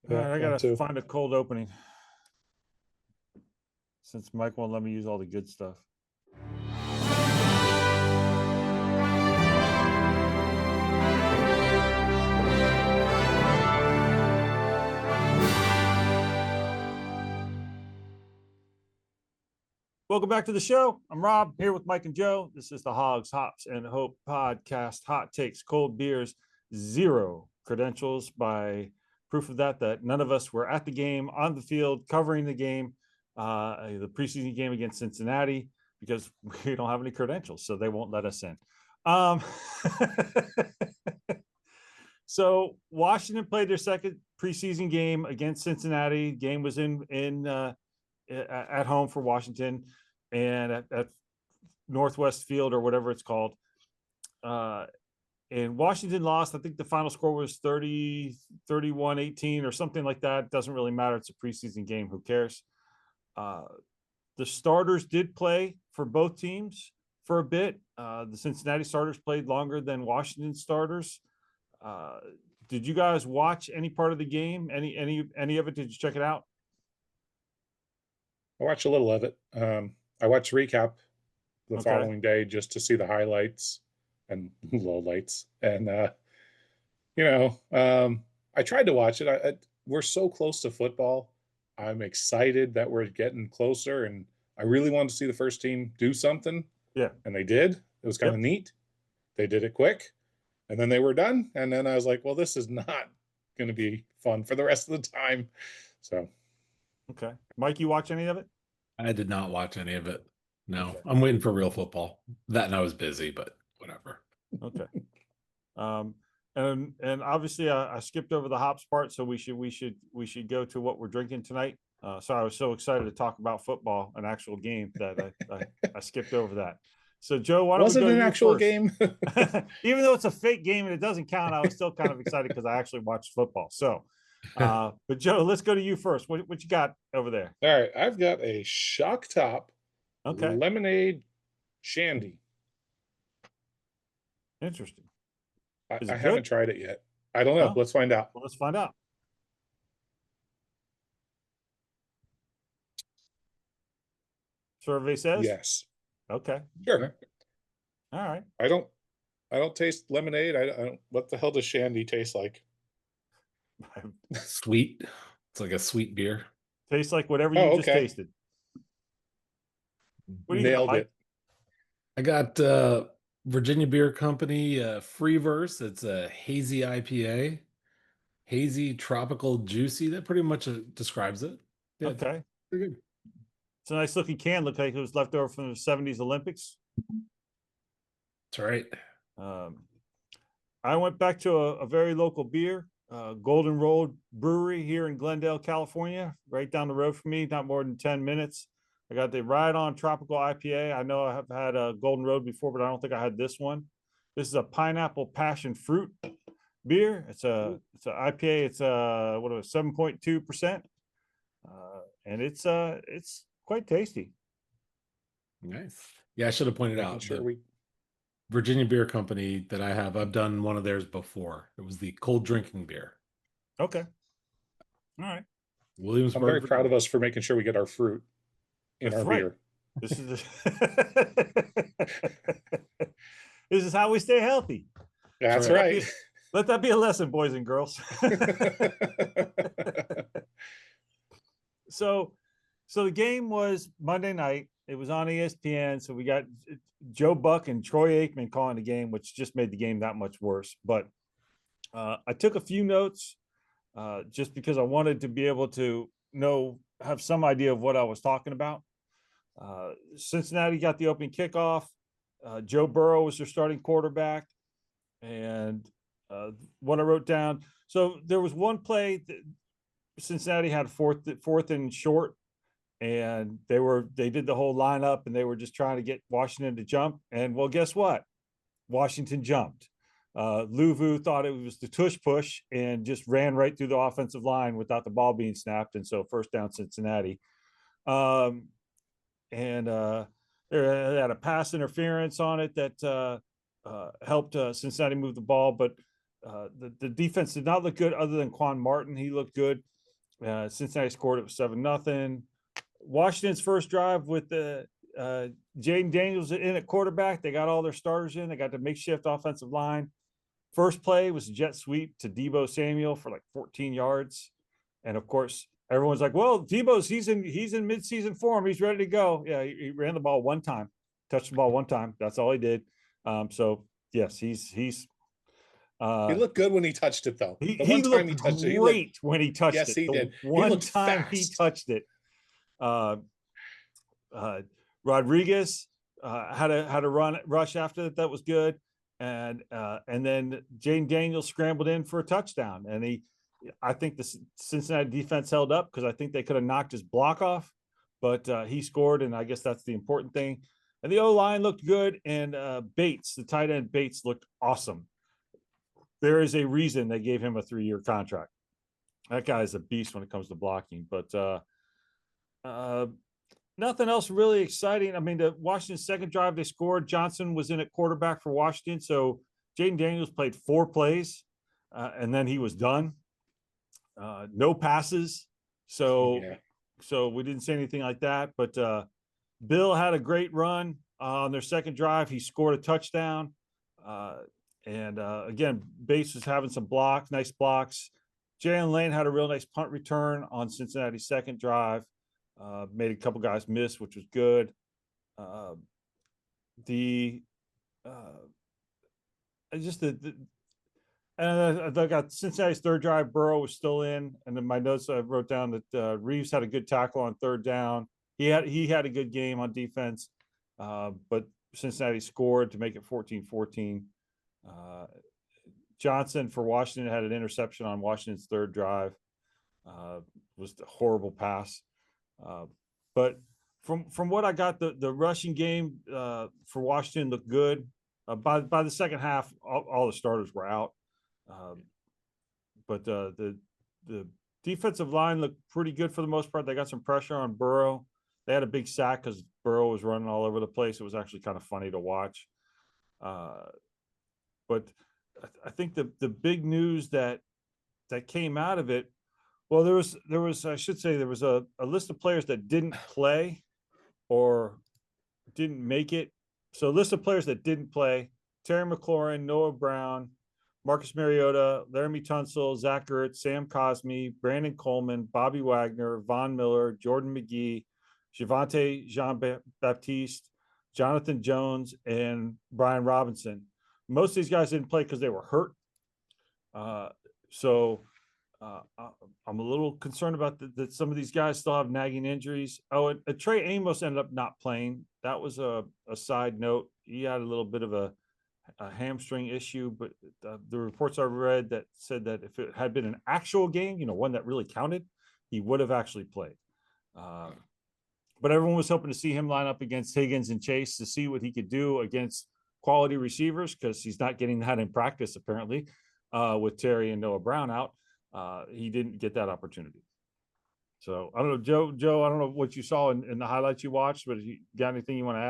All Yeah, right, I one, gotta two. find a cold opening since Mike won't let me use all the good stuff. Welcome back to the show. I'm Rob here with Mike and Joe. This is the Hogs, Hops, and Hope podcast. Hot takes, cold beers, zero credentials. By proof of that none of us were at the game, on the field, covering the game, the preseason game against Cincinnati, because we don't have any credentials, so they won't let us in. So Washington played their second preseason game against Cincinnati. Game was at home for Washington and at Northwest Field or whatever it's called. And Washington lost. I think the final score was 31-18 or something like that. Doesn't really matter. It's a preseason game. Who cares? The starters did play for both teams for a bit. The Cincinnati starters played longer than Washington starters. Did you guys watch any part of the game? Any of it? Did you check it out? I watched a little of it. I watched recap the following day just to see the highlights and lowlights. And I tried to watch it. We're so close to football. I'm excited that we're getting closer, and I really wanted to see the first team do something. Yeah, and they did. It was kind of neat. They did it quick, and then they were done. And then I was like, well, this is not going to be fun for the rest of the time. So. Okay. Mike, you watch any of it? I did not watch any of it. No, okay. I'm waiting for real football. That and I was busy, but whatever. Okay. And obviously I skipped over the hops part, so we should go to what we're drinking tonight. So I was so excited to talk about football, an actual game, that I skipped over that. So Joe, why don't we go to you first? Was it an actual game? Even though it's a fake game and it doesn't count, I was still kind of excited because I actually watched football. So but Joe, let's go to you first. What you got over there? All right, I've got a shock top lemonade shandy. Interesting. I haven't tried it yet. I don't know. Let's find out. Well, let's find out. Survey says yes. Okay. Sure. All right. I don't taste lemonade. I don't. What the hell does shandy taste like? Sweet. It's like a sweet beer. Tastes like whatever you just tasted. What do you Nailed it. I got Virginia Beer Company Free Verse. It's a hazy IPA. Hazy, tropical, juicy. That pretty much describes it. Yeah, okay. Pretty good. It's a nice looking can. Look like it was left over from the 70s Olympics. That's right. I went back to a very local beer, Golden Road Brewery here in Glendale, California, right down the road from me, not more than 10 minutes. I got the Ride On Tropical IPA. I know I have had a Golden Road before, but I don't think I had this one. This is a pineapple passion fruit beer. It's a IPA. It's 7.2%, and it's quite tasty. Nice. Yeah, I should have pointed out. Virginia Beer Company that I have, I've done one of theirs before. It was the cold drinking beer. Okay. All right. Williamsburg. I'm very proud of us for making sure we get our fruit in our beer. This is this is how we stay healthy. That's right. Let that be a lesson, boys and girls. So the game was Monday night. It was on ESPN. So we got Joe Buck and Troy Aikman calling the game, which just made the game that much worse. But I took a few notes just because I wanted to be able to have some idea of what I was talking about. Cincinnati got the opening kickoff. Joe Burrow was their starting quarterback. And what I wrote down. So there was one play that Cincinnati had fourth and short. And they did the whole lineup and they were just trying to get Washington to jump. And well, guess what? Washington jumped. Luvu thought it was the tush push and just ran right through the offensive line without the ball being snapped. And so first down Cincinnati. They had a pass interference on it that helped Cincinnati move the ball. But the defense did not look good other than Quan Martin. He looked good. Cincinnati scored. It was 7-0. Washington's first drive with the Jaden Daniels in at quarterback. They got all their starters in. They got the makeshift offensive line. First play was a jet sweep to Deebo Samuel for like 14 yards. And of course, everyone's like, well, Deebo's he's in midseason form. He's ready to go. Yeah, he ran the ball one time, touched the ball one time. That's all he did. So yes, he's he looked good when he touched it, though. The one time he touched it, he looked great when he touched it. Yes, he did. One time he touched it. Rodriguez had a rush after that. That was good. And then Jaden Daniels scrambled in for a touchdown. And I think the Cincinnati defense held up because I think they could have knocked his block off, but he scored. And I guess that's the important thing. And the O-line looked good. And Bates, the tight end Bates, looked awesome. There is a reason they gave him a 3-year contract. That guy is a beast when it comes to blocking, but nothing else really exciting. I mean, the Washington second drive, they scored. Johnson was in at quarterback for Washington. So Jaden Daniels played 4 plays and then he was done. No passes. So we didn't say anything like that, but Bill had a great run on their second drive. He scored a touchdown. And again, Bates was having some blocks, nice blocks. Jalen Lane had a real nice punt return on Cincinnati's second drive. Made a couple guys miss, which was good. And I got Cincinnati's third drive. Burrow was still in, and then my notes I wrote down that Reeves had a good tackle on third down. He had a good game on defense, but Cincinnati scored to make it 14-14. Johnson for Washington had an interception on Washington's third drive. Was a horrible pass. But from what I got, the rushing game for Washington looked good. By the second half, all the starters were out. But the defensive line looked pretty good for the most part. They got some pressure on Burrow. They had a big sack because Burrow was running all over the place. It was actually kind of funny to watch. But I think the big news that came out of it, well, there was I should say there was a list of players that didn't play or didn't make it. So a list of players that didn't play: Terry McLaurin, Noah Brown, Marcus Mariota, Laramie Tunsil, Zach Ertz, Sam Cosmi, Brandon Coleman, Bobby Wagner, Von Miller, Jordan McGee, Javonte Jean-Baptiste, Jonathan Jones, and Brian Robinson. Most of these guys didn't play because they were hurt. So I'm a little concerned about that some of these guys still have nagging injuries. Oh, and Trey Amos ended up not playing. That was a side note. He had a little bit of a hamstring issue, but the reports I read that said that if it had been an actual game, one that really counted, he would have actually played. But everyone was hoping to see him line up against Higgins and Chase to see what he could do against quality receivers, because he's not getting that in practice apparently with Terry and Noah Brown out. He didn't get that opportunity. So I don't know, Joe, I don't know what you saw in the highlights you watched, but you got anything you want to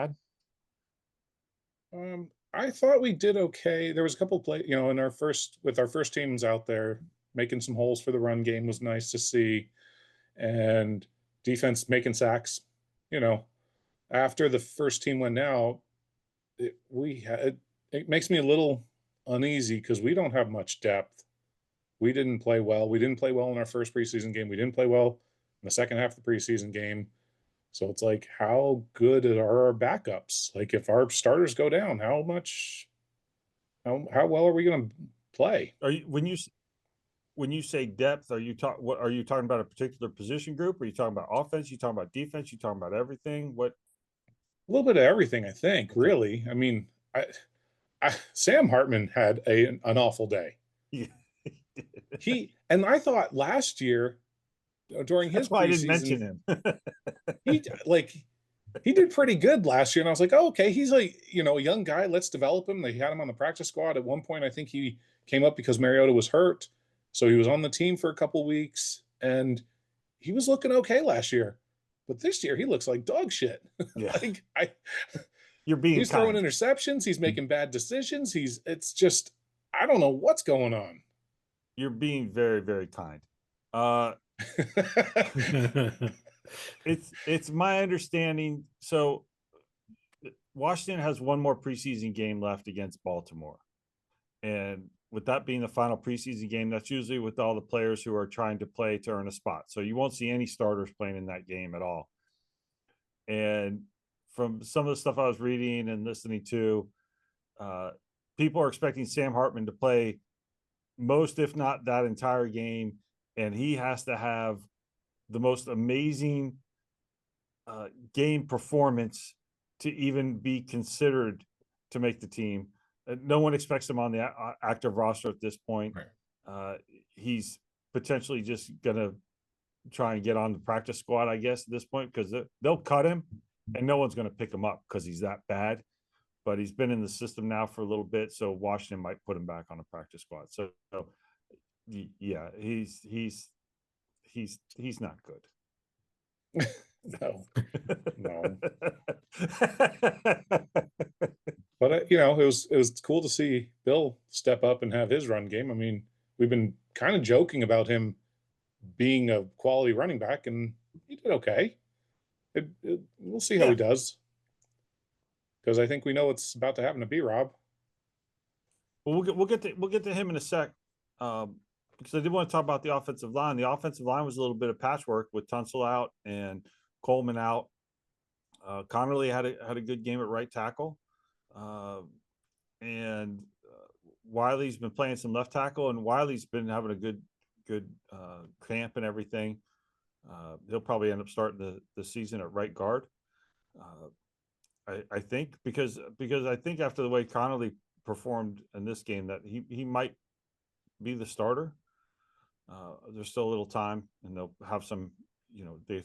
add? I thought we did okay. There was a couple plays, in our first teams out there, making some holes for the run game was nice to see, and defense making sacks. After the first team went out, it makes me a little uneasy because we don't have much depth. We didn't play well. We didn't play well in our first preseason game. We didn't play well in the second half of the preseason game. So it's like, how good are our backups? Like, if our starters go down, how well are we going to play? Are you, when you say depth, are you talking about a particular position group? Are you talking about offense? You talking about defense? You talking about everything? What? A little bit of everything, I think. Okay. Really, I mean, Sam Hartman had an awful day. Yeah. And I thought last year during his preseason, I didn't mention him. he did pretty good last year, and I was like, oh, okay, he's a young guy. Let's develop him. They had him on the practice squad at one point. I think he came up because Mariota was hurt, so he was on the team for a couple weeks, and he was looking okay last year. But this year he looks like dog shit. Yeah. He's throwing interceptions. He's making bad decisions. It's just, I don't know what's going on. You're being very, very kind. It's my understanding. So Washington has one more preseason game left against Baltimore. And with that being the final preseason game, that's usually with all the players who are trying to play to earn a spot. So you won't see any starters playing in that game at all. And from some of the stuff I was reading and listening to, people are expecting Sam Hartman to play most, if not that entire game. And he has to have the most amazing game performance to even be considered to make the team. No one expects him on the active roster at this point. Right. He's potentially just going to try and get on the practice squad, I guess, at this point, because they'll cut him and no one's going to pick him up because he's that bad. But he's been in the system now for a little bit, so Washington might put him back on the practice squad. So yeah, he's not good. No. But it was cool to see Bill step up and have his run game. I mean, we've been kind of joking about him being a quality running back, and he did okay. We'll see how he does, because I think we know what's about to happen to B-Rob. Well, we'll get to him in a sec, because I did want to talk about the offensive line. The offensive line was a little bit of patchwork with Tunsil out and Coleman out. Connerly had a good game at right tackle, and Wiley's been playing some left tackle, and Wiley's been having a good camp and everything. He'll probably end up starting the season at right guard. I think because I think after the way Connerly performed in this game that he might be the starter. There's still a little time, and they'll have some. They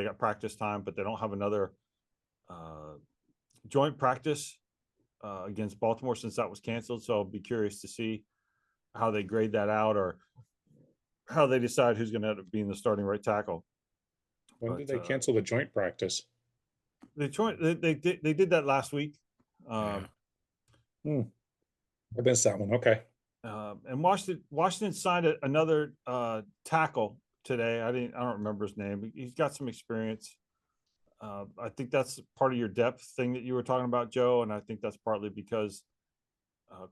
got practice time, but they don't have another joint practice against Baltimore since that was canceled. So I'll be curious to see how they grade that out, or how they decide who's going to end up being the starting right tackle. When did they cancel the joint practice? They did that last week. I missed that one. Okay. And Washington signed another tackle today. I don't remember his name. He's got some experience. I think that's part of your depth thing that you were talking about, Joe. And I think that's partly because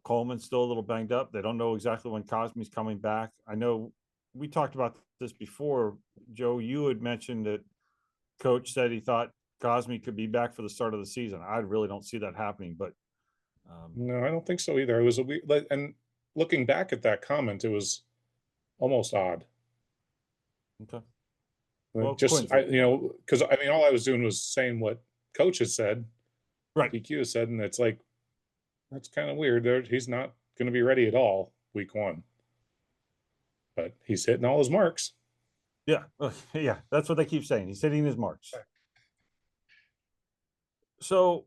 Coleman's still a little banged up. They don't know exactly when Cosme's coming back. I know we talked about this before, Joe. You had mentioned that Coach said he thought Cosme could be back for the start of the season. I really don't see that happening, but no, I don't think so either. It was and looking back at that comment, it was almost odd. Okay. Well, just because I mean, all I was doing was saying what Coach has said, right? PQ has said, and it's like that's kind of weird. He's not going to be ready at all week one, but he's hitting all his marks. Yeah, yeah, that's what they keep saying. He's hitting his marks. Right. So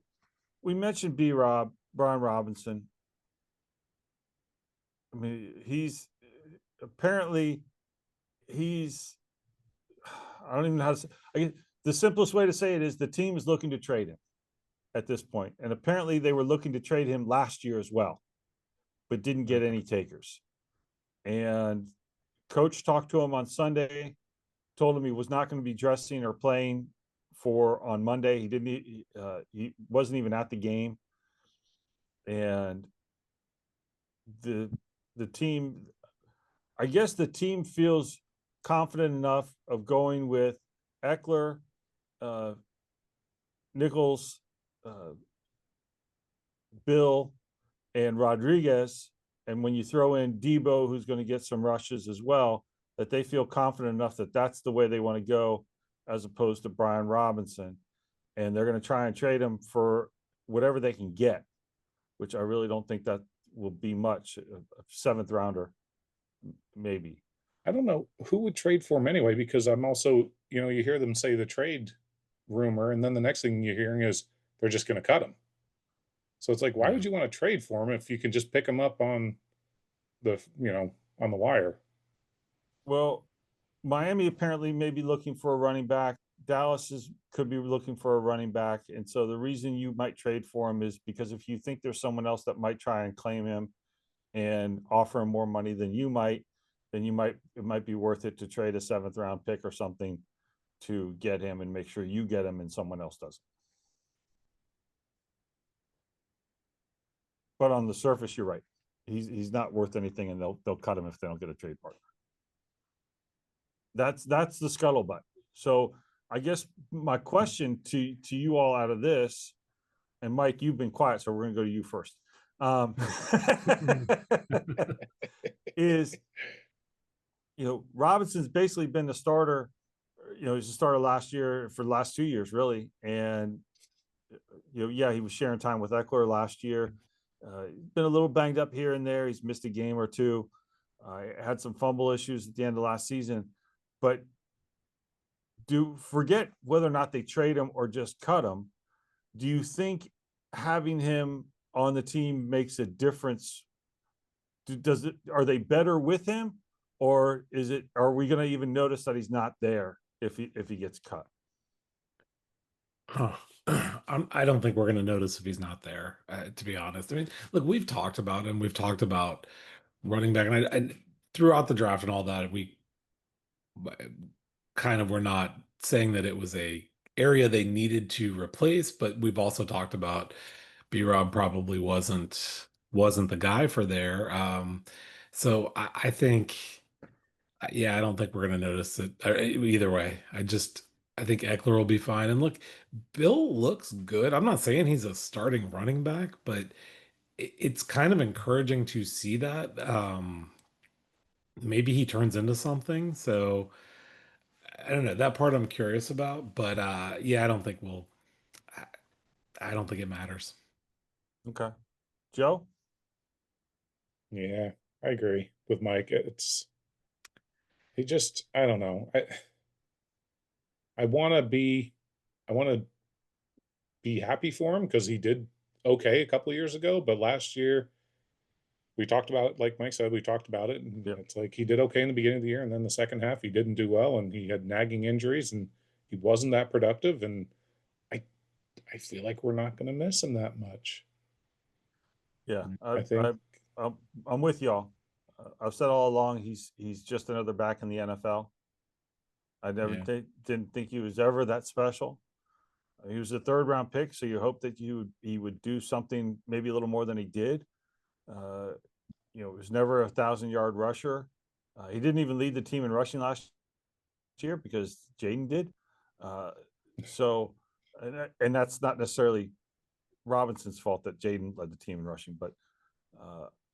we mentioned Brian Robinson. I mean, he's apparently I don't even know how to say. The simplest way to say it is the team is looking to trade him at this point. And apparently they were looking to trade him last year as well, but didn't get any takers. And Coach talked to him on Sunday, told him he was not going to be dressing or playing on Monday. He wasn't even at the game. And the team, I guess the team feels confident enough of going with Eckler, Nichols, Bill, and Rodriguez. And when you throw in Debo, who's going to get some rushes as well, that they feel confident enough that that's the way they want to go, as opposed to Brian Robinson. And they're going to try and trade him for whatever they can get, which I really don't think that will be much. A seventh rounder, maybe. I don't know who would trade for him anyway, because I'm also, you hear them say the trade rumor, and then the next thing you're hearing is they're just going to cut him. So it's like, why would you want to trade for him if you can just pick him up on the wire? Well, Miami apparently may be looking for a running back. Dallas could be looking for a running back. And so the reason you might trade for him is because if you think there's someone else that might try and claim him and offer him more money than you might, then it might be worth it to trade a 7th round pick or something to get him and make sure you get him and someone else doesn't. But on the surface, you're right. He's not worth anything, and they'll cut him if they don't get a trade partner. That's the scuttlebutt. So I guess my question to you all out of this, and Mike, you've been quiet, so we're going to go to you first. Is, Robinson's basically been the starter. He's a starter last year for the last 2 years, really. And, yeah, he was sharing time with Eckler last year. Been a little banged up here and there. He's missed a game or two. Had some fumble issues at the end of last season. But forget whether or not they trade him or just cut him. Do you think having him on the team makes a difference? Are they better with him, or are we going to even notice that he's not there if he gets cut? I don't think we're going to notice if he's not there, to be honest. I mean, look, we've talked about him. We've talked about running back, and throughout the draft and all that, we kind of were not saying that it was a area they needed to replace, but we've also talked about B-Rob probably wasn't the guy for there. So I think, yeah, I don't think we're going to notice it either way. I think Eckler will be fine. And look, Bill looks good. I'm not saying he's a starting running back, but it's kind of encouraging to see that. Maybe he turns into something. So I don't know. That part I'm curious about. But yeah, I don't think it matters. Okay. Joe? Yeah, I agree with Mike. I don't know. I want to be happy for him because he did okay a couple of years ago, but last year we talked about it, like Mike said, we talked about it, and it's like he did okay in the beginning of the year, and then the second half he didn't do well, and he had nagging injuries, and he wasn't that productive, and I feel like we're not going to miss him that much. Yeah, I think I'm with y'all. I've said all along he's just another back in the NFL. I never didn't think he was ever that special. He was a 3rd round pick, so you hope that he would do something maybe a little more than he did. He was never a 1,000-yard rusher. He didn't even lead the team in rushing last year because Jaden did. So, and that's not necessarily Robinson's fault that Jaden led the team in rushing, but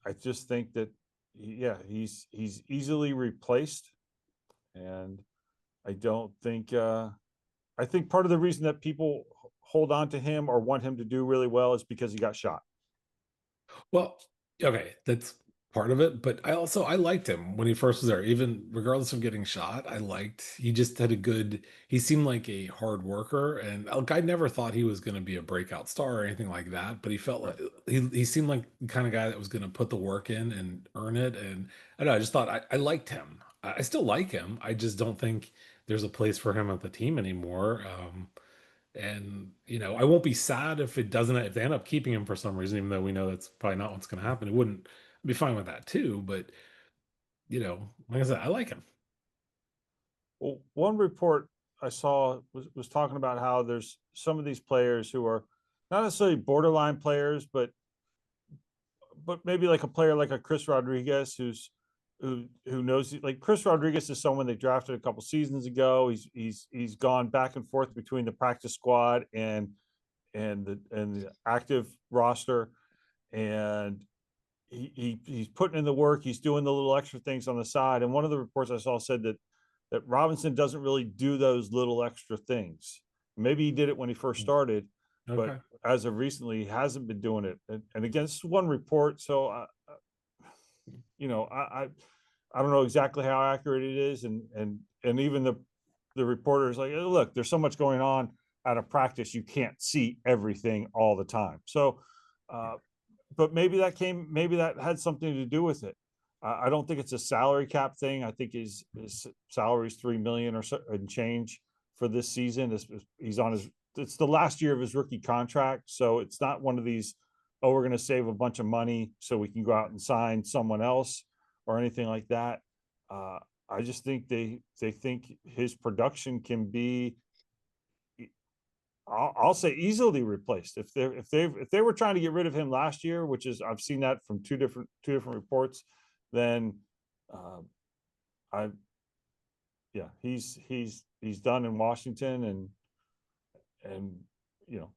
I just think that he's easily replaced, and I don't think I think part of the reason that people hold on to him or want him to do really well is because he got shot. Well, okay, that's part of it, but I liked him when he first was there, even regardless of getting shot. He just had he seemed like a hard worker, and look, I never thought he was going to be a breakout star or anything like that, but he felt like he seemed like the kind of guy that was going to put the work in and earn it. And I don't know, I just thought I liked him. I still like him. I just don't think there's a place for him at the team anymore. And I won't be sad if they end up keeping him for some reason, even though we know that's probably not what's going to happen. I'd be fine with that tue. But like I said, I like him. Well, one report I saw was talking about how there's some of these players who are not necessarily borderline players, but maybe like a player like a Chris Rodriguez who knows, like Chris Rodriguez is someone they drafted a couple seasons ago. He's gone back and forth between the practice squad and the active roster, and he's putting in the work. He's doing the little extra things on the side. And one of the reports I saw said that Robinson doesn't really do those little extra things. Maybe he did it when he first started, but as of recently, he hasn't been doing it. And against one report, so I don't know exactly how accurate it is, and even the reporters like, look, there's so much going on out of practice, you can't see everything all the time. So, but maybe that had something to do with it. I don't think it's a salary cap thing. I think his salary is $3 million or so and change for this season. It's the last year of his rookie contract, so it's not one of these, oh, we're going to save a bunch of money so we can go out and sign someone else or anything like that. I just think they think his production can be, I'll say, easily replaced. If they were trying to get rid of him last year, which is, I've seen that from two different reports, then I yeah, he's done in Washington. And you know,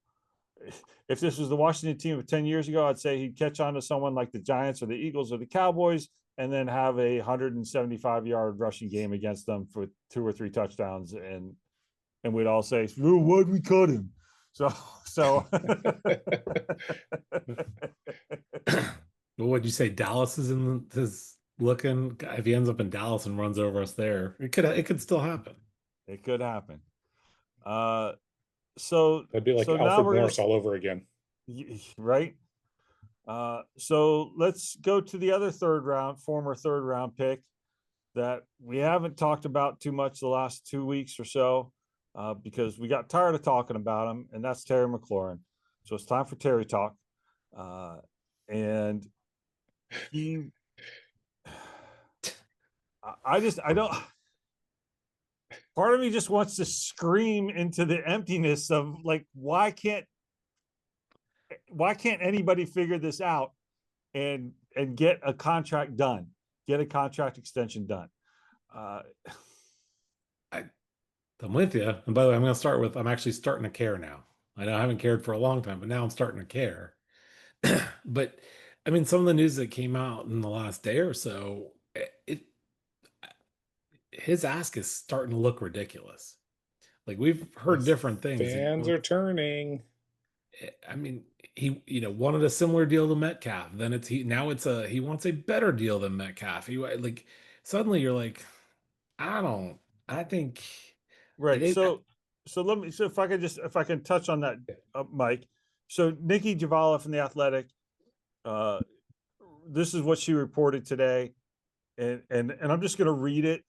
if this was the Washington team of 10 years ago, I'd say he'd catch on to someone like the Giants or the Eagles or the Cowboys, and then have a 175-yard rushing game against them for 2 or 3 touchdowns, and we'd all say, "Why'd we cut him?" So Well, what'd you say? Dallas is in his looking. If he ends up in Dallas and runs over us there, it could still happen. it could happen. So That'd be like now Alfred we're Morris all over again. right. So let's go to the other former third round pick that we haven't talked about too much the last 2 weeks or so, because we got tired of talking about him, and that's Terry McLaurin. So it's time for Terry talk. And he, I don't, part of me just wants to scream into the emptiness of, like, why can't anybody figure this out and get a contract done, get a contract extension done? I'm with you. And by the way, I'm actually starting to care now. I know I haven't cared for a long time, but now I'm starting to care. But I mean, some of the news that came out in the last day or so, his ask is starting to look ridiculous. Like, we've heard different things. Fans are turning. I mean, he wanted a similar deal to Metcalf. Then he wants a better deal than Metcalf. Like, suddenly you're like, I think Right. they, So if I can touch on that, Mike. So Nikki Javala from The Athletic, this is what she reported today, and I'm just going to read it.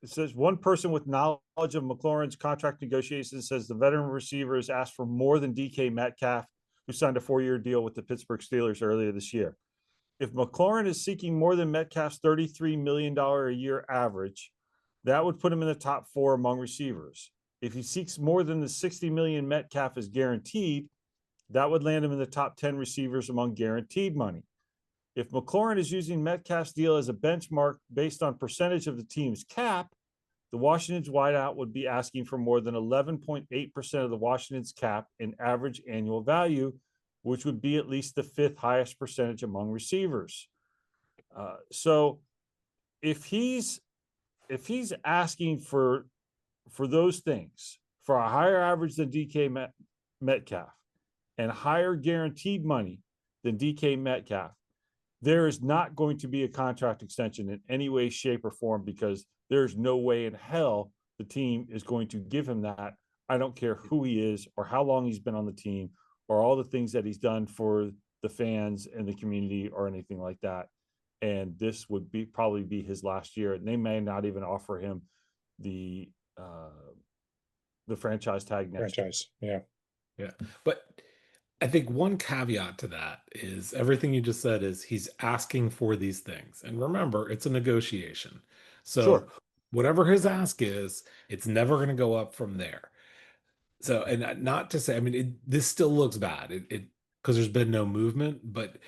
It says, one person with knowledge of McLaurin's contract negotiations says the veteran receiver has asked for more than DK Metcalf, who signed a 4-year deal with the Pittsburgh Steelers earlier this year. If McLaurin is seeking more than Metcalf's $33 million a year average, that would put him in the top 4 among receivers. If he seeks more than the $60 million Metcalf is guaranteed, that would land him in the top 10 receivers among guaranteed money. If McLaurin is using Metcalf's deal as a benchmark based on percentage of the team's cap, the Washington's wideout would be asking for more than 11.8% of the Washington's cap in average annual value, which would be at least the 5th highest percentage among receivers. So if he's asking for those things, for a higher average than DK Metcalf and higher guaranteed money than DK Metcalf, there is not going to be a contract extension in any way, shape, or form, because there's no way in hell the team is going to give him that. I don't care who he is or how long he's been on the team or all the things that he's done for the fans and the community or anything like that. And this would probably be his last year, and they may not even offer him the franchise tag next year. Yeah. But I think one caveat to that is everything you just said is he's asking for these things. And remember, it's a negotiation. So Sure. Whatever his ask is, it's never going to go up from there. So, and not to say, I mean, this still looks bad because there's been no movement, but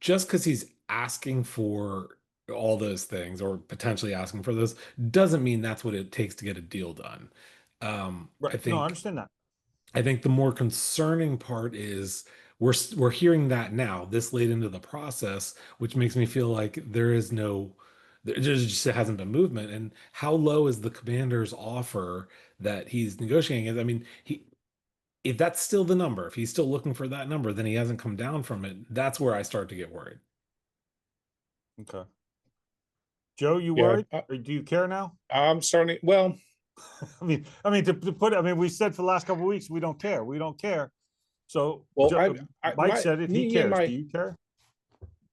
just because he's asking for all those things or potentially asking for those doesn't mean that's what it takes to get a deal done. Right. I understand that. I think the more concerning part is we're hearing that now, this late into the process, which makes me feel like there just hasn't been movement. And how low is the commander's offer that he's negotiating? I mean, if that's still the number, if he's still looking for that number, then he hasn't come down from it. That's where I start to get worried. Okay. Joe, you worried? Or do you care now? I'm starting. Well, I mean, to put it, I mean, we said for the last couple of weeks, we don't care. We don't care. So, well, Mike said if he cares, do you care?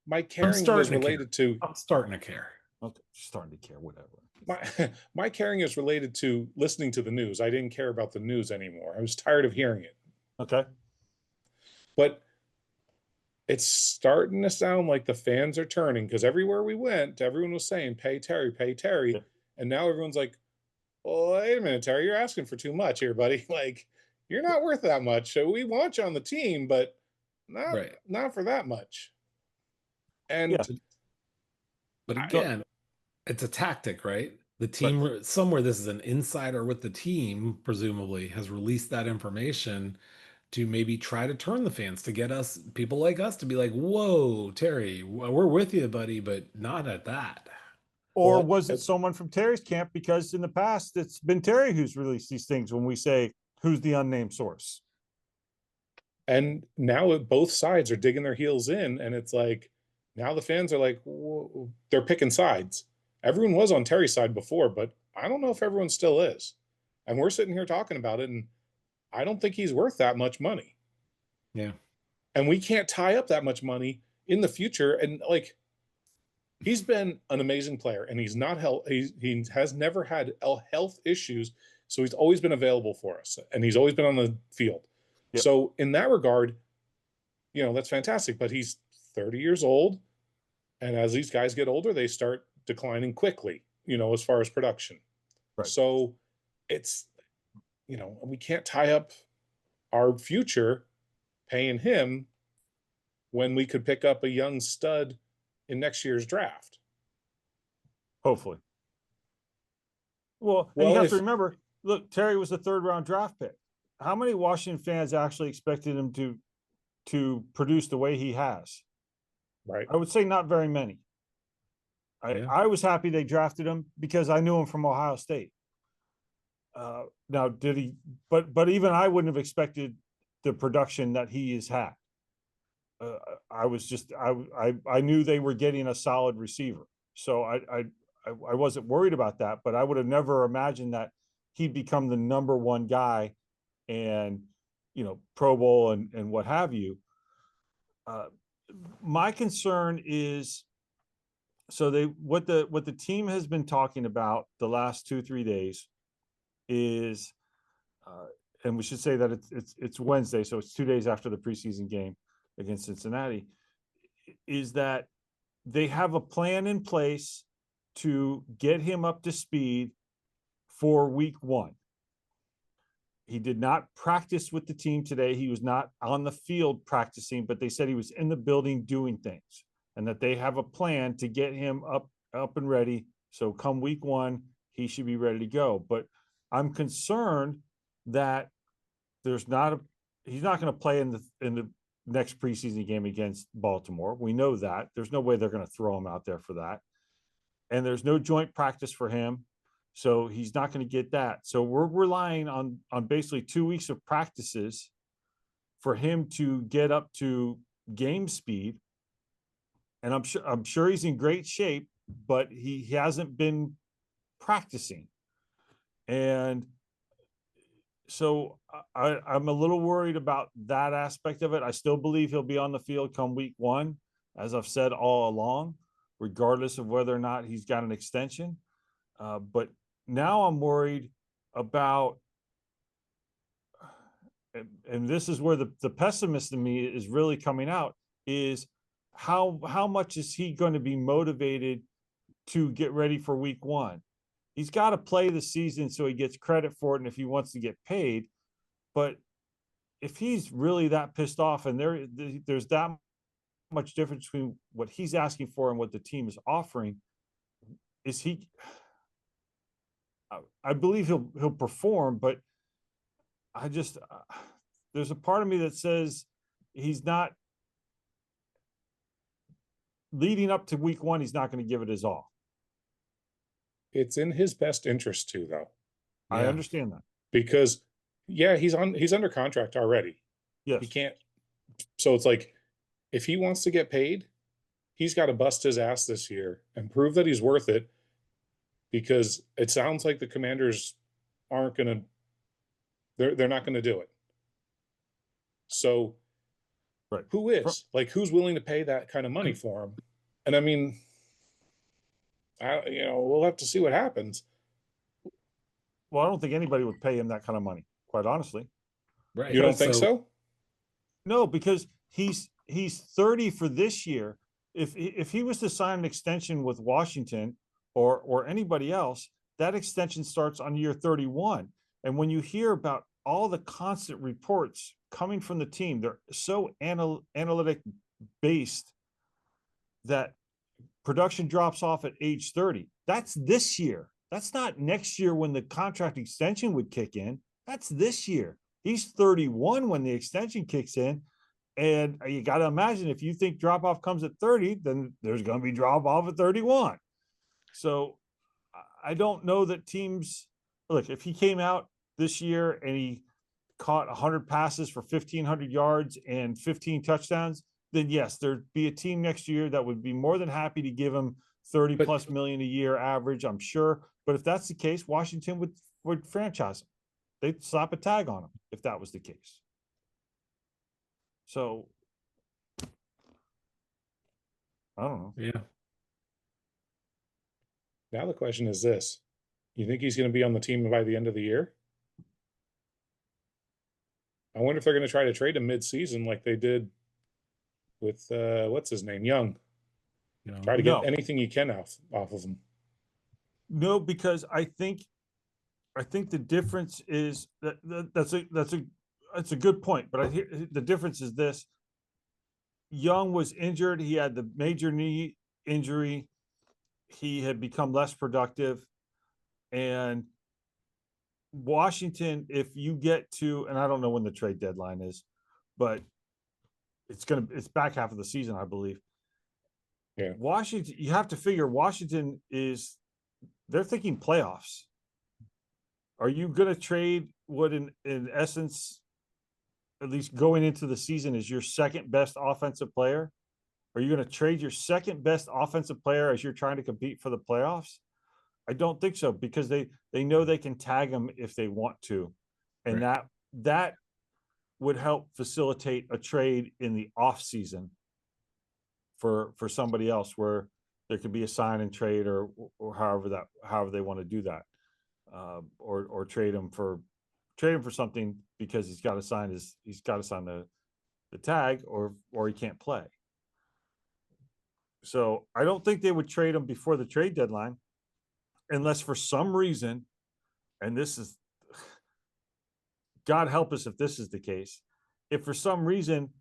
My caring was related to. I'm starting to care. Okay, starting to care, whatever. My caring is related to listening to the news. I didn't care about the news anymore. I was tired of hearing it. Okay. But it's starting to sound like the fans are turning, because everywhere we went, everyone was saying, pay Terry, pay Terry. Yeah. And now everyone's like, oh, wait a minute, Terry, you're asking for too much here, buddy. Like, you're not worth that much. So we want you on the team, but Right. not for that much. And Yeah. But I, So, again, it's a tactic, right? The right. team, somewhere, this is an insider with the team, presumably, has released that information to maybe try to turn the fans, to get us, people like us, to be like, whoa, Terry, we're with you, buddy, but not at that. Or well, was it someone from Terry's camp? Because in the past, it's been Terry who's released these things when we say, who's the unnamed source? and now both sides are digging their heels in, and it's like, now the fans are like, they're picking sides. Everyone was on Terry's side before, but I don't know if everyone still is. And we're sitting here talking about it, and I don't think he's worth that much money. Yeah. And we can't tie up that much money in the future. And like, he's been an amazing player, and he's not he has never had health issues, so he's always been available for us, and he's always been on the field. Yep. So in that regard, that's fantastic. But he's 30 years old, and as these guys get older, they start declining quickly, as far as production. Right. So it's, we can't tie up our future paying him when we could pick up a young stud in next year's draft. Hopefully. Well, and Well, you have if to remember, look, Terry was a 3rd-round draft pick. How many Washington fans actually expected him to produce the way he has? right, I would say not very many. Yeah. I was happy they drafted him because I knew him from Ohio State. Now, did he? But even I wouldn't have expected the production that he has had. I was just I knew they were getting a solid receiver, so I wasn't worried about that. But I would have never imagined that he'd become the number one guy, and Pro Bowl and what have you. My concern is, so what the team has been talking about the last 2-3 days is, and we should say that it's Wednesday, so it's 2 days after the preseason game against Cincinnati, is that they have a plan in place to get him up to speed for week 1. He did not practice with the team today. He was not on the field practicing, but they said he was in the building doing things, and that they have a plan to get him up and ready. So come week 1, he should be ready to go. But I'm concerned that he's not going to play in the next preseason game against Baltimore. We know that. There's no way they're going to throw him out there for that. And there's no joint practice for him. So he's not going to get that. So we're relying on basically 2 weeks of practices for him to get up to game speed. And I'm sure he's in great shape, but he hasn't been practicing. And so I'm a little worried about that aspect of it. I still believe he'll be on the field come week 1, as I've said all along, regardless of whether or not he's got an extension. But now I'm worried about, and this is where the pessimist in me is really coming out, is how much is he going to be motivated to get ready for week 1? He's got to play the season so he gets credit for it, and if he wants to get paid. But if he's really that pissed off, and there's that much difference between what he's asking for and what the team is offering, is he? I believe he'll perform, but I just there's a part of me that says he's not leading up to week 1. He's not going to give it his all. it's in his best interest too, though. I Yeah. understand that. Because he's under contract already. Yes. He can't. So it's like, if he wants to get paid, he's got to bust his ass this year and prove that he's worth it, because it sounds like the Commanders aren't going to, they're not going to do it. So Right. who is? Like, who's willing to pay that kind of money for him? And I mean, we'll have to see what happens. Well, I don't think anybody would pay him that kind of money, quite honestly. Right. You don't think so? No, because he's 30 for this year. If he was to sign an extension with Washington or anybody else, that extension starts on year 31. And when you hear about all the constant reports coming from the team, they're so analytic based that production drops off at age 30. That's this year. That's not next year when the contract extension would kick in. That's this year. He's 31 when the extension kicks in. And you got to imagine if you think drop off comes at 30, then there's going to be drop off at 31. So I don't know that teams look, if he came out this year and he caught 100 passes for 1,500 yards and 15 touchdowns, then yes, there'd be a team next year that would be more than happy to give him 30 plus million a year average, I'm sure. But if that's the case, Washington would franchise him. They'd slap a tag on him if that was the case. So I don't know. Yeah. Now the question is this: you think he's going to be on the team by the end of the year? I wonder if they're going to try to trade him mid-season like they did with what's his name, Young. Try to get anything you can off of him. No, because I think the difference is that's a good point. But the difference is this: Young was injured. He had the major knee injury. He had become less productive, and Washington, if you get to, and I don't know when the trade deadline is, but it's back half of the season, I believe. Yeah. Washington, you have to figure Washington they're thinking playoffs. Are you going to trade what in essence, at least going into the season, is your second best offensive player? Are you going to trade your second best offensive player as you're trying to compete for the playoffs? I don't think so, because they know they can tag him if they want to. And right. that would help facilitate a trade in the off season for somebody else, where there could be a sign and trade or however they want to do that, or trade him for something because he's got to sign the tag or he can't play. So I don't think they would trade him before the trade deadline, unless for some reason, and this is, God help us if this is the case, if for some reason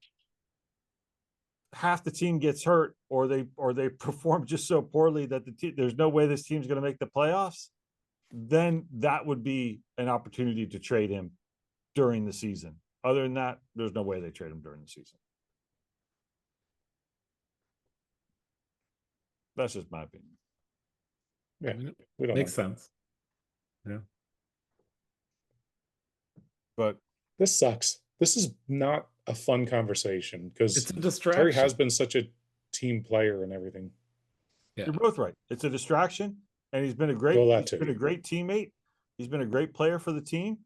half the team gets hurt or they perform just so poorly that there's no way this team's going to make the playoffs, then that would be an opportunity to trade him during the season. Other than that, there's no way they trade him during the season. That's just my opinion. Yeah, I mean, we don't makes know. sense. Yeah. But this sucks. This is not a fun conversation because it's a distraction. Terry has been such a team player and everything. Yeah. You're both right. It's a distraction, and he's been a great teammate. He's been a great player for the team.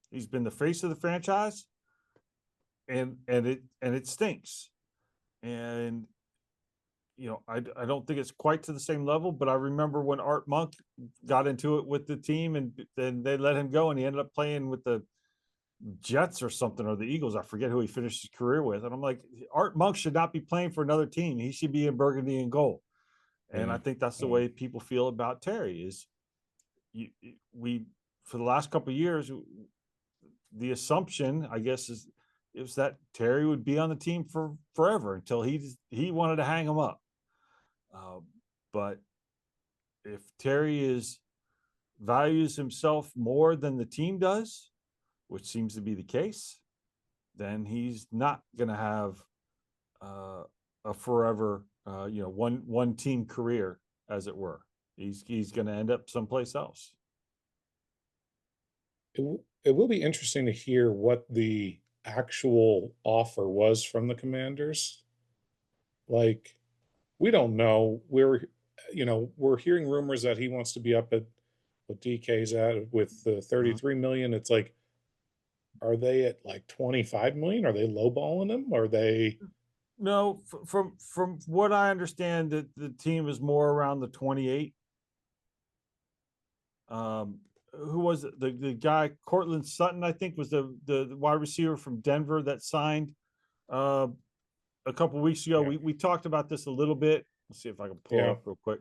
He's been the face of the franchise, and it stinks. And I don't think it's quite to the same level, but I remember when Art Monk got into it with the team, and then they let him go, and he ended up playing with the Jets or something, or the Eagles. I forget who he finished his career with. And I'm like, Art Monk should not be playing for another team. He should be in burgundy and gold. And I think that's the way people feel about Terry. Is we for the last couple of years, the assumption, I guess, is that Terry would be on the team for forever until he wanted to hang him up. But if Terry values himself more than the team does, which seems to be the case, then he's not going to have a forever, one team career, as it were. He's going to end up someplace else. It will be interesting to hear what the actual offer was from the Commanders. Like, we don't know. We're hearing rumors that he wants to be up at what DK's at with the 33 million. It's like, are they at like 25 million? Are they lowballing him? Are they? No, from what I understand, that the team is more around the 28. Who was it? The guy, Cortland Sutton, I think, was the wide receiver from Denver that signed. a couple weeks ago, Yeah. we talked about this a little bit. Let's see if I can pull it Yeah. up real quick.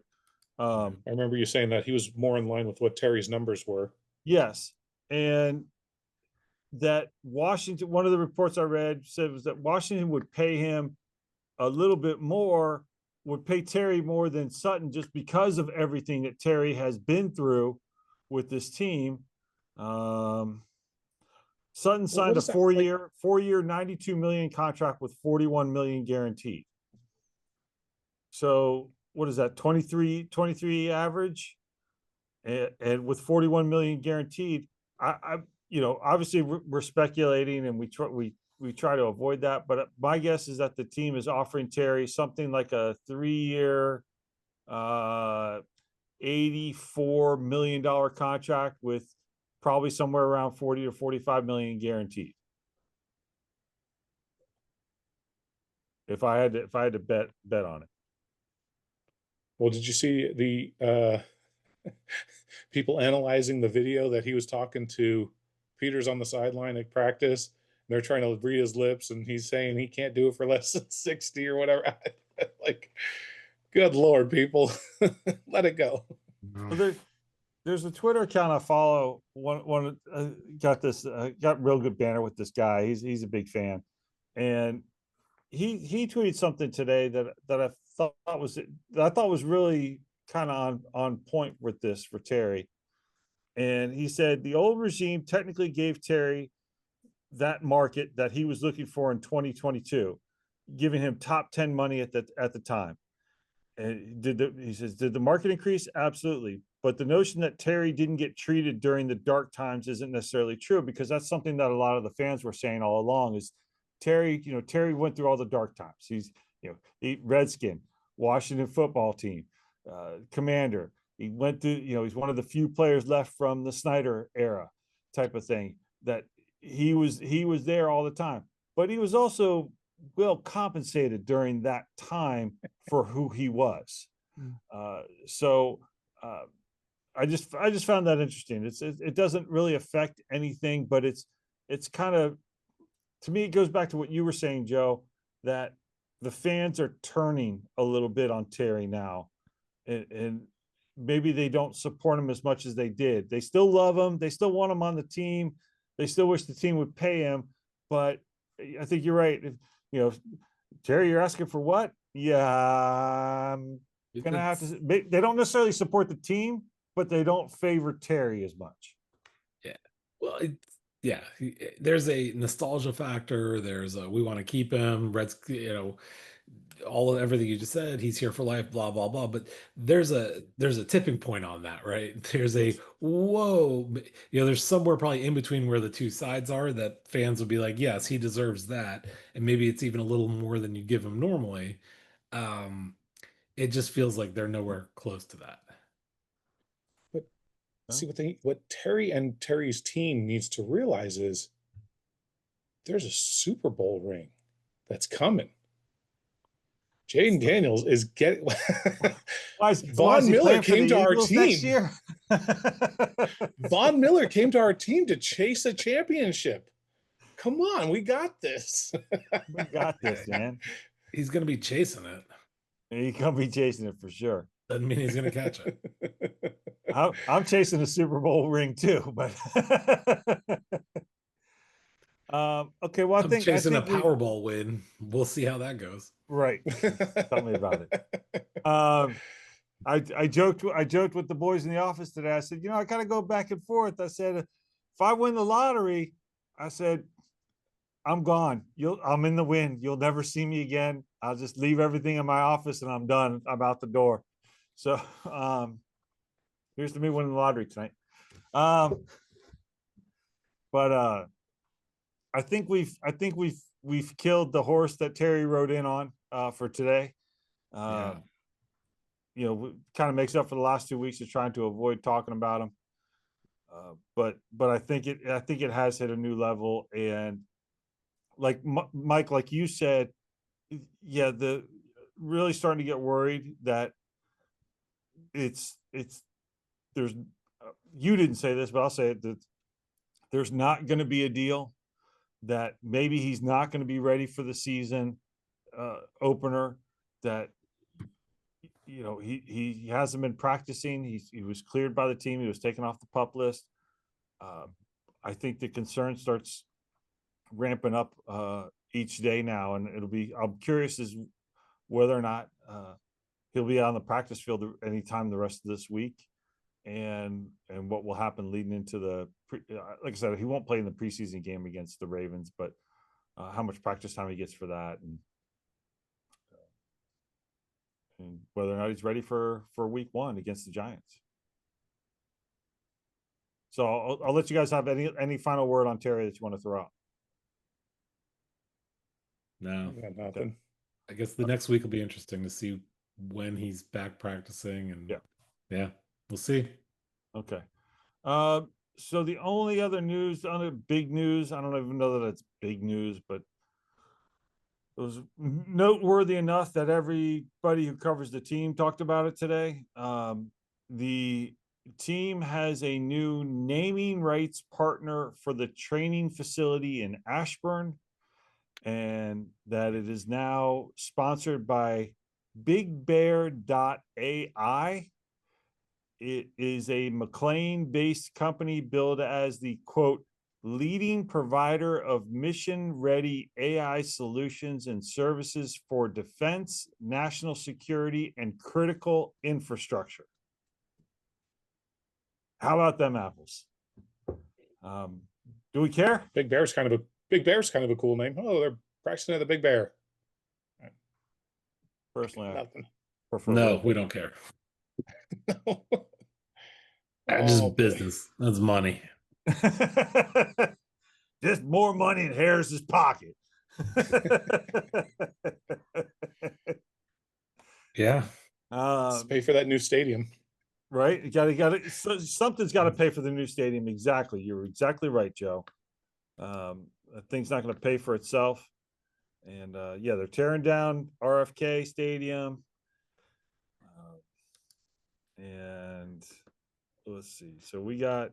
I remember you saying that he was more in line with what Terry's numbers were. Yes. And that Washington, one of the reports I read said was that Washington would pay him a little bit more, would pay Terry more than Sutton just because of everything that Terry has been through with this team. Sutton signed a What is that, like? 4-year, 92 million contract with 41 million guaranteed. So what is that? 23 average, and with 41 million guaranteed. I obviously we're speculating, and we try to avoid that. But my guess is that the team is offering Terry something like a 3-year, $84 million contract with probably somewhere around 40 to 45 million guaranteed. If I had to bet on it. Well, did you see the people analyzing the video that he was talking to Peters on the sideline at practice? They're trying to read his lips, and he's saying he can't do it for less than 60 or whatever. Like, good Lord, people, let it go. Well, there's a Twitter account I follow. Got real good banner with this guy. He's a big fan, and he tweeted something today that I thought was really kind of on point with this for Terry. And he said the old regime technically gave Terry that market that he was looking for in 2022, giving him top 10 money at the time. And he says, did the market increase? Absolutely. But the notion that Terry didn't get treated during the dark times isn't necessarily true, because that's something that a lot of the fans were saying all along is Terry went through all the dark times. He's, Redskin, Washington football team, commander. He went through, he's one of the few players left from the Snyder era type of thing, that he was there all the time, but he was also well compensated during that time for who he was. So I just found that interesting. It doesn't really affect anything, but it's kind of, to me, it goes back to what you were saying, Joe, that the fans are turning a little bit on Terry now, and maybe they don't support him as much as they did. They still love him. They still want him on the team. They still wish the team would pay him. But I think you're right. Terry, you're asking for what? Yeah, I'm gonna have to. They don't necessarily support the team, but they don't favor Terry as much. Yeah. Well, there's a nostalgia factor. There's we want to keep him. Reds, everything you just said. He's here for life. Blah blah blah. But there's a tipping point on that, right? There's a whoa. There's somewhere probably in between where the two sides are that fans will be like, yes, he deserves that, and maybe it's even a little more than you give him normally. It just feels like they're nowhere close to that. But see, what Terry and Terry's team needs to realize is there's a Super Bowl ring that's coming. Jaden Daniels is getting. Von Miller came to our team. Von Miller came to our team to chase a championship. Come on, we got this. We got this, man. He's going to be chasing it. He's going to be chasing it for sure. Doesn't mean he's going to catch it. I'm chasing a Super Bowl ring too, but okay. Well, I'm chasing a Powerball win. We'll see how that goes. Right. Tell me about it. I joked with the boys in the office today. I said, I gotta go back and forth. I said, if I win the lottery, I said, I'm gone. I'm in the wind. You'll never see me again. I'll just leave everything in my office and I'm done. I'm out the door. So here's to me winning the lottery tonight. But I think we've killed the horse that Terry rode in on for today. Kind of makes up for the last 2 weeks of trying to avoid talking about him. But I think it has hit a new level, and like Mike, like you said, the really starting to get worried that it's there's you didn't say this, but I'll say it, that there's not going to be a deal, that maybe he's not going to be ready for the season. opener that he hasn't been practicing. He was cleared by the team. He was taken off the PUP list. I think the concern starts ramping up each day now, and I'm curious as whether or not he'll be on the practice field anytime the rest of this week, and what will happen leading into like I said, he won't play in the preseason game against the Ravens, but how much practice time he gets for that, and whether or not he's ready for week 1 against the Giants. So I'll let you guys have any final word on Terry that you want to throw out. No, nothing. I guess the next week will be interesting to see when he's back practicing, and yeah, we'll see. Okay. So the only other big news, I don't even know that it's big news, but it was noteworthy enough that everybody who covers the team talked about it today. The team has a new naming rights partner for the training facility in Ashburn, and that it is now sponsored by BigBear.ai. It is a McLean-based company billed as the, quote, leading provider of mission-ready AI solutions and services for defense, national security, and critical infrastructure. How about them apples? Do we care? Big Bear's kind of a cool name. Oh, they're practicing at the Big Bear. Personally, nothing. No, we don't care. Just business. That's money. Just more money in Harris's pocket. Yeah. Let's pay for that new stadium. Right? You gotta something's got to pay for the new stadium. Exactly. You're exactly right, Joe. That thing's not going to pay for itself. And they're tearing down RFK Stadium. And let's see. So we got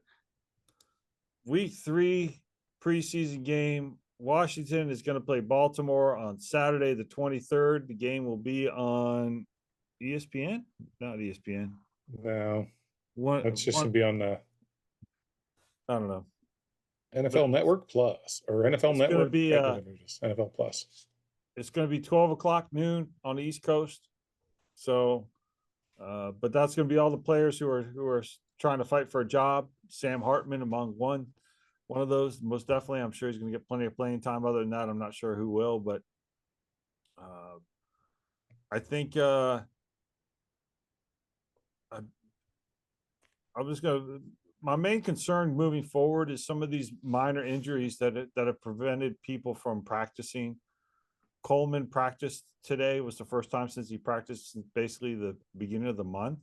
week 3 preseason game. Washington is going to play Baltimore on Saturday, the 23rd. The game will be on ESPN? Not ESPN. No. It's just going to be on the I don't know. NFL Network Plus or NFL Network. Going to be NFL Plus. It's going to be 12 o'clock noon on the East Coast. So, but that's going to be all the players who are trying to fight for a job. Sam Hartman among one of those. Most definitely, I'm sure he's going to get plenty of playing time. Other than that, I'm not sure who will. But I think my main concern moving forward is some of these minor injuries that have prevented people from practicing. Coleman practiced today. Was the first time since he practiced since basically the beginning of the month.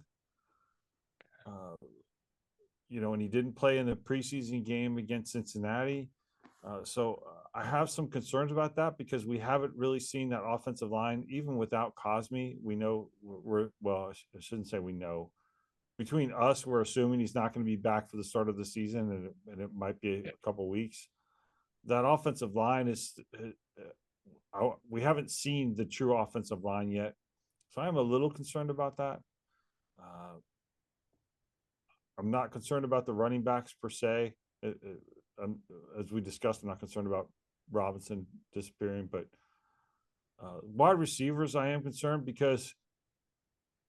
And he didn't play in the preseason game against Cincinnati. So I have some concerns about that because we haven't really seen that offensive line, even without Cosme. We know I shouldn't say we know. Between us, we're assuming he's not going to be back for the start of the season, and it might be a couple of weeks. That offensive line we haven't seen the true offensive line yet, so I'm a little concerned about that. I'm not concerned about the running backs per se. As we discussed, I'm not concerned about Robinson disappearing, but wide receivers, I am concerned because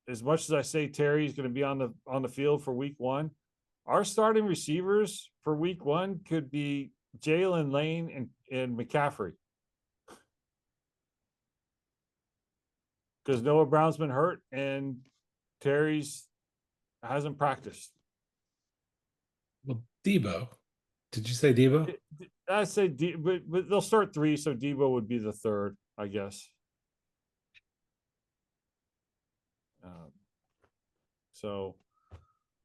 as much as I say Terry's going to be on the field for week 1, our starting receivers for week 1 could be Jalen Lane and McCaffrey. Because Noah Brown's been hurt and Terry's hasn't practiced. Well, Debo. Did you say Debo? I say but they'll start 3, so Debo would be the 3rd, I guess. So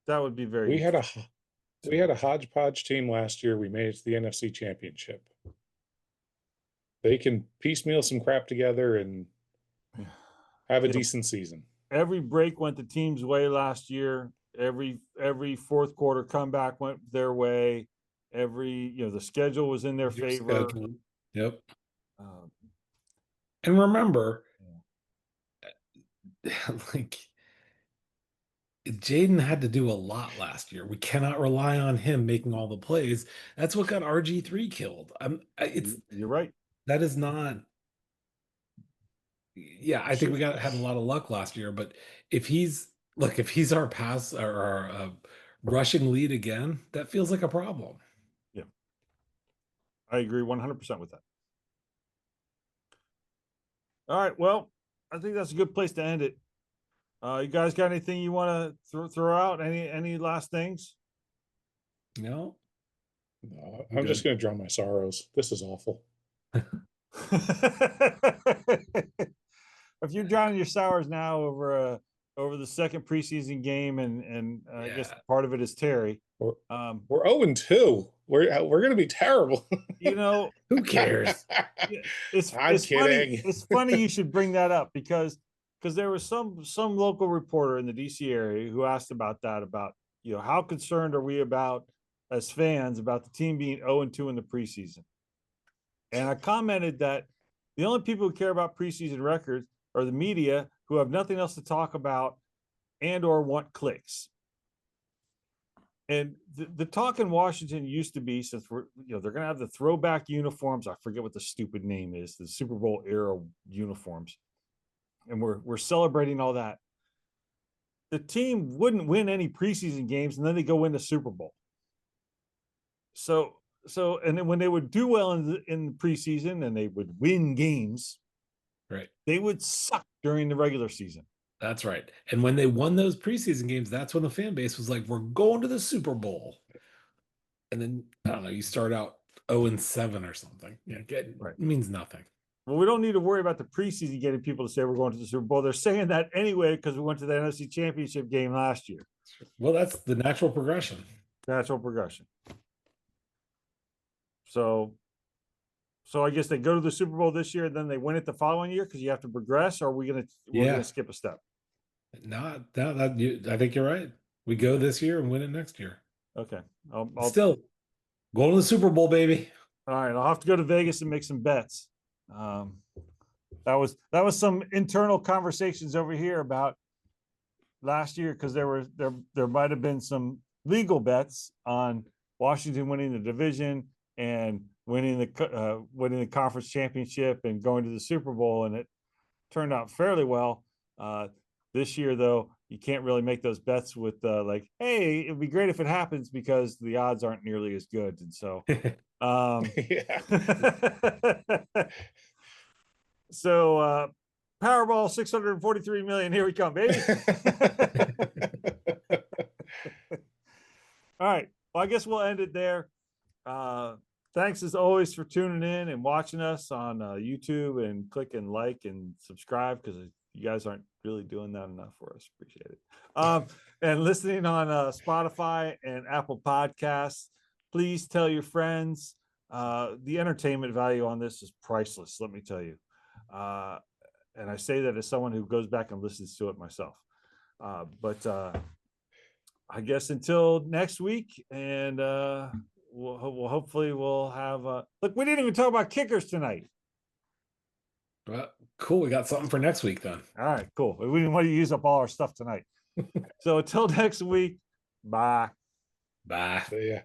that would be very. We had a hodgepodge team last year. We made it to the NFC Championship. They can piecemeal some crap together and have a decent season. Every break went the team's way last year. Every fourth quarter comeback went their way. The schedule was in their favor. Yep. And remember, like Jaden had to do a lot last year. We cannot rely on him making all the plays. That's what got RG3 killed. You're right. That is not. Yeah, I think we had a lot of luck last year, but if he's our pass or our rushing lead again, that feels like a problem. Yeah, I agree 100% with that. All right, well, I think that's a good place to end it. You guys got anything you want to throw out? Any last things? No. I'm just going to drown my sorrows. This is awful. If you're drowning your sorrows now over the second preseason game, and I guess part of it is Terry. We're 0-2. We're going to be terrible. Who cares? It's kidding. It's funny you should bring that up because there was some local reporter in the DC area who asked about that, about how concerned are we about as fans about the team being 0-2 in the preseason. And I commented that the only people who care about preseason records are the media, who have nothing else to talk about and or want clicks. And the talk in Washington used to be, since they're going to have the throwback uniforms. I forget what the stupid name is, the Super Bowl era uniforms. And we're celebrating all that. The team wouldn't win any preseason games, and then they go win the Super Bowl. So, and then when they would do well in the preseason and they would win games, right, they would suck during the regular season. That's right. And when they won those preseason games, that's when the fan base was like, we're going to the Super Bowl. And then, I don't know, you start out 0-7 or something. Yeah, it means nothing. Well, we don't need to worry about the preseason getting people to say we're going to the Super Bowl. They're saying that anyway because we went to the NFC Championship game last year. Well, that's the natural progression. So I guess they go to the Super Bowl this year, and then they win it the following year because you have to progress. Or are we going to skip a step? No, I think you're right. We go this year and win it next year. Okay. I'll still going to the Super Bowl, baby. All right. I'll have to go to Vegas and make some bets. That was some internal conversations over here about last year, because there might have been some legal bets on Washington winning the division and winning the conference championship and going to the Super Bowl, and it turned out fairly well. This year, though, you can't really make those bets with like, hey, it'd be great if it happens, because the odds aren't nearly as good. And so, so Powerball 643 million. Here we come, baby. All right. Well, I guess we'll end it there. Thanks as always for tuning in and watching us on YouTube, and click and like and subscribe, because you guys aren't really doing that enough for us. Appreciate it. And listening on Spotify and Apple Podcasts. Please tell your friends. The entertainment value on this is priceless, let me tell you. And I say that as someone who goes back and listens to it myself. But I guess until next week, and we'll hopefully we'll have look, we didn't even talk about kickers tonight. Well, cool. We got something for next week then. All right, cool. We didn't want to use up all our stuff tonight. So until next week, bye. Bye. See ya.